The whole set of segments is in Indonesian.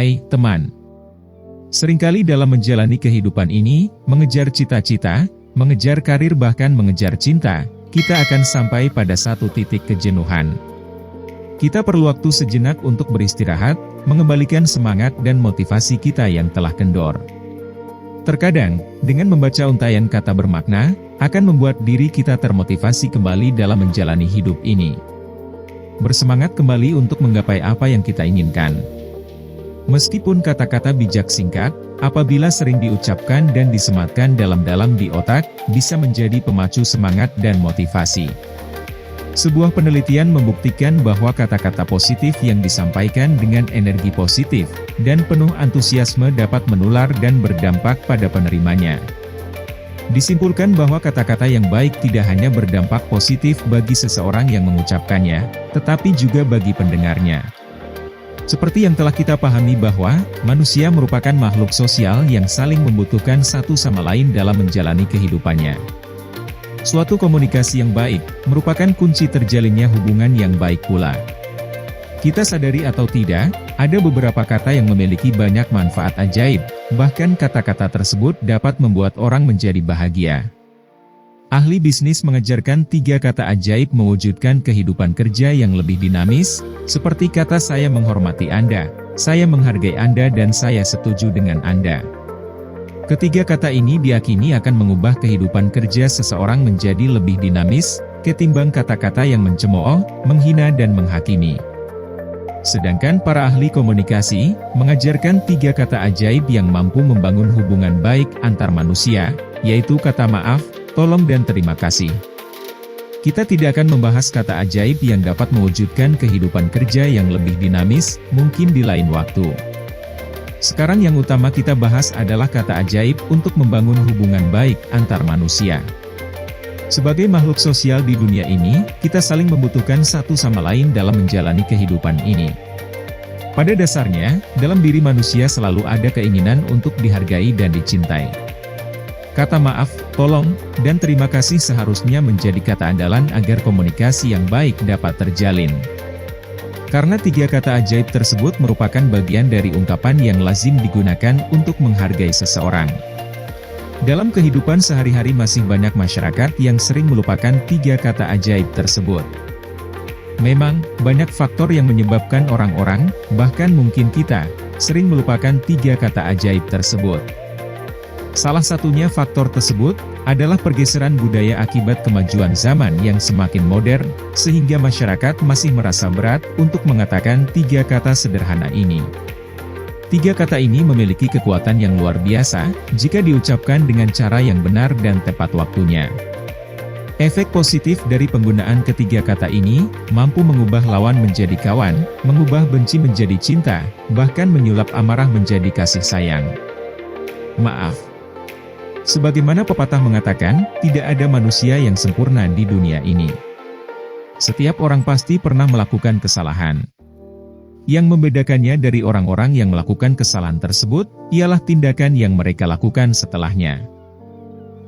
Hai teman, seringkali dalam menjalani kehidupan ini, mengejar cita-cita, mengejar karir bahkan mengejar cinta, kita akan sampai pada satu titik kejenuhan. Kita perlu waktu sejenak untuk beristirahat, mengembalikan semangat dan motivasi kita yang telah kendor. Terkadang, dengan membaca untaian kata bermakna, akan membuat diri kita termotivasi kembali dalam menjalani hidup ini. Bersemangat kembali untuk menggapai apa yang kita inginkan. Meskipun kata-kata bijak singkat, apabila sering diucapkan dan disematkan dalam-dalam di otak, bisa menjadi pemacu semangat dan motivasi. Sebuah penelitian membuktikan bahwa kata-kata positif yang disampaikan dengan energi positif dan penuh antusiasme dapat menular dan berdampak pada penerimanya. Disimpulkan bahwa kata-kata yang baik tidak hanya berdampak positif bagi seseorang yang mengucapkannya, tetapi juga bagi pendengarnya. Seperti yang telah kita pahami bahwa, manusia merupakan makhluk sosial yang saling membutuhkan satu sama lain dalam menjalani kehidupannya. Suatu komunikasi yang baik, merupakan kunci terjalinnya hubungan yang baik pula. Kita sadari atau tidak, ada beberapa kata yang memiliki banyak manfaat ajaib, bahkan kata-kata tersebut dapat membuat orang menjadi bahagia. Ahli bisnis mengajarkan 3 kata ajaib mewujudkan kehidupan kerja yang lebih dinamis, seperti kata saya menghormati Anda, saya menghargai Anda dan saya setuju dengan Anda. Ketiga kata ini diyakini akan mengubah kehidupan kerja seseorang menjadi lebih dinamis, ketimbang kata-kata yang mencemooh, menghina dan menghakimi. Sedangkan para ahli komunikasi, mengajarkan 3 kata ajaib yang mampu membangun hubungan baik antar manusia, yaitu kata maaf, tolong dan terima kasih. Kita tidak akan membahas kata ajaib yang dapat mewujudkan kehidupan kerja yang lebih dinamis, mungkin di lain waktu. Sekarang yang utama kita bahas adalah kata ajaib untuk membangun hubungan baik antar manusia. Sebagai makhluk sosial di dunia ini, kita saling membutuhkan satu sama lain dalam menjalani kehidupan ini. Pada dasarnya, dalam diri manusia selalu ada keinginan untuk dihargai dan dicintai. Kata maaf, tolong, dan terima kasih seharusnya menjadi kata andalan agar komunikasi yang baik dapat terjalin. Karena 3 kata ajaib tersebut merupakan bagian dari ungkapan yang lazim digunakan untuk menghargai seseorang. Dalam kehidupan sehari-hari masih banyak masyarakat yang sering melupakan 3 kata ajaib tersebut. Memang, banyak faktor yang menyebabkan orang-orang, bahkan mungkin kita, sering melupakan 3 kata ajaib tersebut. Salah satunya faktor tersebut, adalah pergeseran budaya akibat kemajuan zaman yang semakin modern, sehingga masyarakat masih merasa berat untuk mengatakan 3 kata sederhana ini. 3 kata ini memiliki kekuatan yang luar biasa, jika diucapkan dengan cara yang benar dan tepat waktunya. Efek positif dari penggunaan ketiga kata ini, mampu mengubah lawan menjadi kawan, mengubah benci menjadi cinta, bahkan menyulap amarah menjadi kasih sayang. Maaf. Sebagaimana pepatah mengatakan, tidak ada manusia yang sempurna di dunia ini. Setiap orang pasti pernah melakukan kesalahan. Yang membedakannya dari orang-orang yang melakukan kesalahan tersebut, ialah tindakan yang mereka lakukan setelahnya.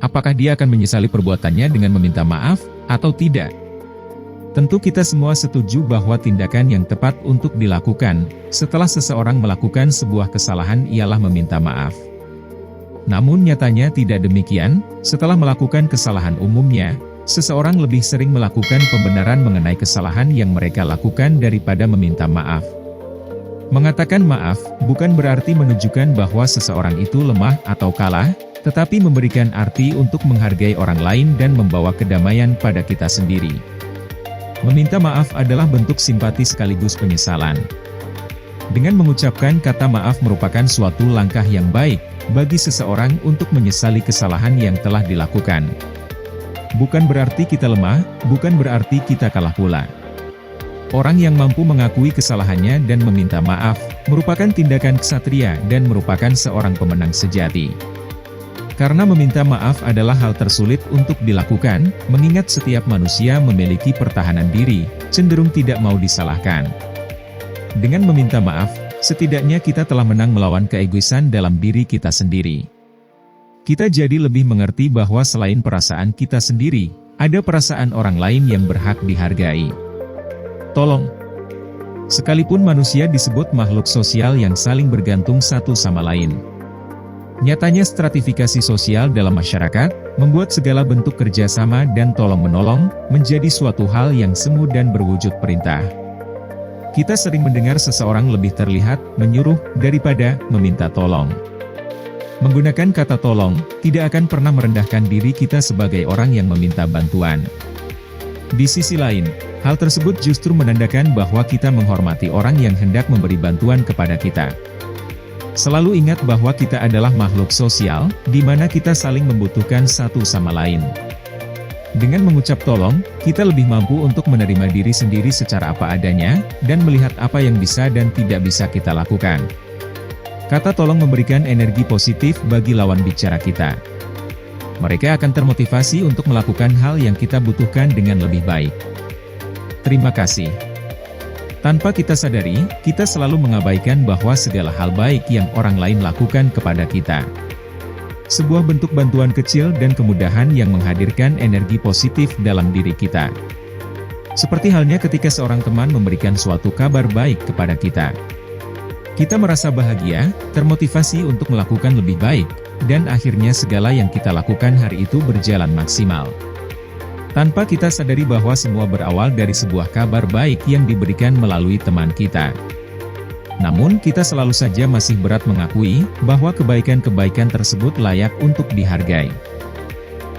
Apakah dia akan menyesali perbuatannya dengan meminta maaf, atau tidak? Tentu kita semua setuju bahwa tindakan yang tepat untuk dilakukan, setelah seseorang melakukan sebuah kesalahan ialah meminta maaf. Namun nyatanya tidak demikian, setelah melakukan kesalahan umumnya, seseorang lebih sering melakukan pembenaran mengenai kesalahan yang mereka lakukan daripada meminta maaf. Mengatakan maaf, bukan berarti menunjukkan bahwa seseorang itu lemah atau kalah, tetapi memberikan arti untuk menghargai orang lain dan membawa kedamaian pada kita sendiri. Meminta maaf adalah bentuk simpati sekaligus penyesalan. Dengan mengucapkan kata maaf merupakan suatu langkah yang baik, bagi seseorang untuk menyesali kesalahan yang telah dilakukan. Bukan berarti kita lemah, bukan berarti kita kalah pula. Orang yang mampu mengakui kesalahannya dan meminta maaf, merupakan tindakan ksatria dan merupakan seorang pemenang sejati. Karena meminta maaf adalah hal tersulit untuk dilakukan, mengingat setiap manusia memiliki pertahanan diri, cenderung tidak mau disalahkan. Dengan meminta maaf, setidaknya kita telah menang melawan keegoisan dalam diri kita sendiri. Kita jadi lebih mengerti bahwa selain perasaan kita sendiri, ada perasaan orang lain yang berhak dihargai. Tolong. Sekalipun manusia disebut makhluk sosial yang saling bergantung satu sama lain. Nyatanya stratifikasi sosial dalam masyarakat, membuat segala bentuk kerjasama dan tolong-menolong, menjadi suatu hal yang semu dan berwujud perintah. Kita sering mendengar seseorang lebih terlihat menyuruh daripada meminta tolong. Menggunakan kata tolong, tidak akan pernah merendahkan diri kita sebagai orang yang meminta bantuan. Di sisi lain, hal tersebut justru menandakan bahwa kita menghormati orang yang hendak memberi bantuan kepada kita. Selalu ingat bahwa kita adalah makhluk sosial, di mana kita saling membutuhkan satu sama lain. Dengan mengucap tolong, kita lebih mampu untuk menerima diri sendiri secara apa adanya, dan melihat apa yang bisa dan tidak bisa kita lakukan. Kata tolong memberikan energi positif bagi lawan bicara kita. Mereka akan termotivasi untuk melakukan hal yang kita butuhkan dengan lebih baik. Terima kasih. Tanpa kita sadari, kita selalu mengabaikan bahwa segala hal baik yang orang lain lakukan kepada kita. Sebuah bentuk bantuan kecil dan kemudahan yang menghadirkan energi positif dalam diri kita. Seperti halnya ketika seorang teman memberikan suatu kabar baik kepada kita. Kita merasa bahagia, termotivasi untuk melakukan lebih baik, dan akhirnya segala yang kita lakukan hari itu berjalan maksimal. Tanpa kita sadari bahwa semua berawal dari sebuah kabar baik yang diberikan melalui teman kita. Namun kita selalu saja masih berat mengakui bahwa kebaikan-kebaikan tersebut layak untuk dihargai.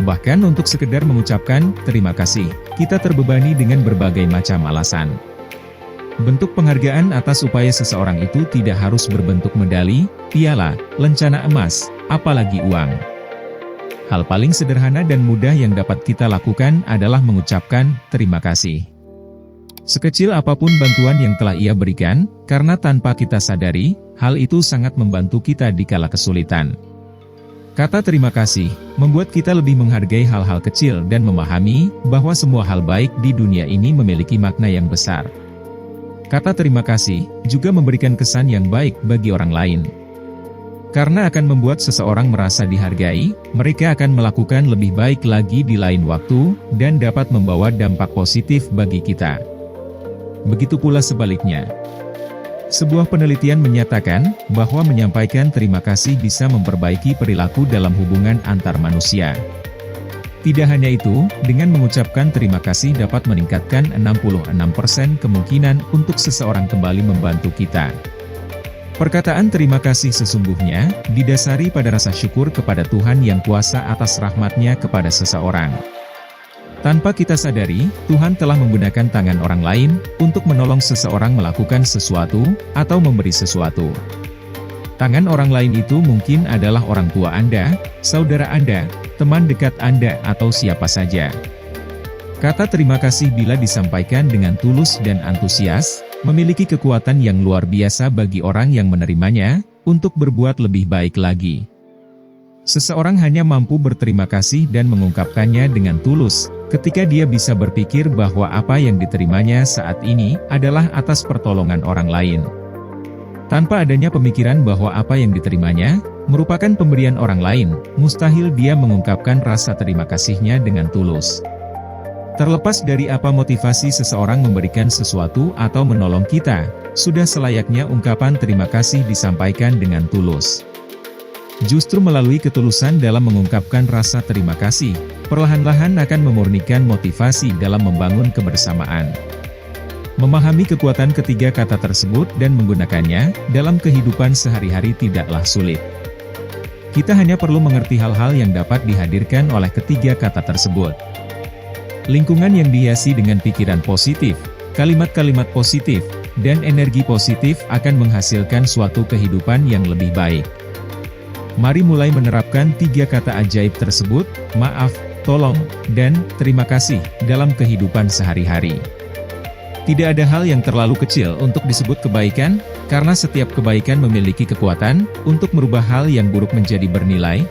Bahkan untuk sekedar mengucapkan terima kasih, kita terbebani dengan berbagai macam alasan. Bentuk penghargaan atas upaya seseorang itu tidak harus berbentuk medali, piala, lencana emas, apalagi uang. Hal paling sederhana dan mudah yang dapat kita lakukan adalah mengucapkan terima kasih. Sekecil apapun bantuan yang telah ia berikan, karena tanpa kita sadari, hal itu sangat membantu kita di kala kesulitan. Kata terima kasih membuat kita lebih menghargai hal-hal kecil dan memahami bahwa semua hal baik di dunia ini memiliki makna yang besar. Kata terima kasih juga memberikan kesan yang baik bagi orang lain. Karena akan membuat seseorang merasa dihargai, mereka akan melakukan lebih baik lagi di lain waktu, dan dapat membawa dampak positif bagi kita. Begitu pula sebaliknya. Sebuah penelitian menyatakan bahwa menyampaikan terima kasih bisa memperbaiki perilaku dalam hubungan antar manusia. Tidak hanya itu, dengan mengucapkan terima kasih dapat meningkatkan 66% kemungkinan untuk seseorang kembali membantu kita. Perkataan terima kasih sesungguhnya didasari pada rasa syukur kepada Tuhan yang kuasa atas rahmat-Nya kepada seseorang. Tanpa kita sadari, Tuhan telah menggunakan tangan orang lain untuk menolong seseorang melakukan sesuatu atau memberi sesuatu. Tangan orang lain itu mungkin adalah orang tua Anda, saudara Anda, teman dekat Anda, atau siapa saja. Kata terima kasih bila disampaikan dengan tulus dan antusias, memiliki kekuatan yang luar biasa bagi orang yang menerimanya, untuk berbuat lebih baik lagi. Seseorang hanya mampu berterima kasih dan mengungkapkannya dengan tulus, ketika dia bisa berpikir bahwa apa yang diterimanya saat ini adalah atas pertolongan orang lain. Tanpa adanya pemikiran bahwa apa yang diterimanya merupakan pemberian orang lain, mustahil dia mengungkapkan rasa terima kasihnya dengan tulus. Terlepas dari apa motivasi seseorang memberikan sesuatu atau menolong kita, sudah selayaknya ungkapan terima kasih disampaikan dengan tulus. Justru melalui ketulusan dalam mengungkapkan rasa terima kasih, perlahan-lahan akan memurnikan motivasi dalam membangun kebersamaan. Memahami kekuatan ketiga kata tersebut dan menggunakannya dalam kehidupan sehari-hari tidaklah sulit. Kita hanya perlu mengerti hal-hal yang dapat dihadirkan oleh ketiga kata tersebut. Lingkungan yang dihiasi dengan pikiran positif, kalimat-kalimat positif, dan energi positif akan menghasilkan suatu kehidupan yang lebih baik. Mari mulai menerapkan tiga kata ajaib tersebut, maaf, tolong, dan terima kasih, dalam kehidupan sehari-hari. Tidak ada hal yang terlalu kecil untuk disebut kebaikan, karena setiap kebaikan memiliki kekuatan untuk merubah hal yang buruk menjadi bernilai,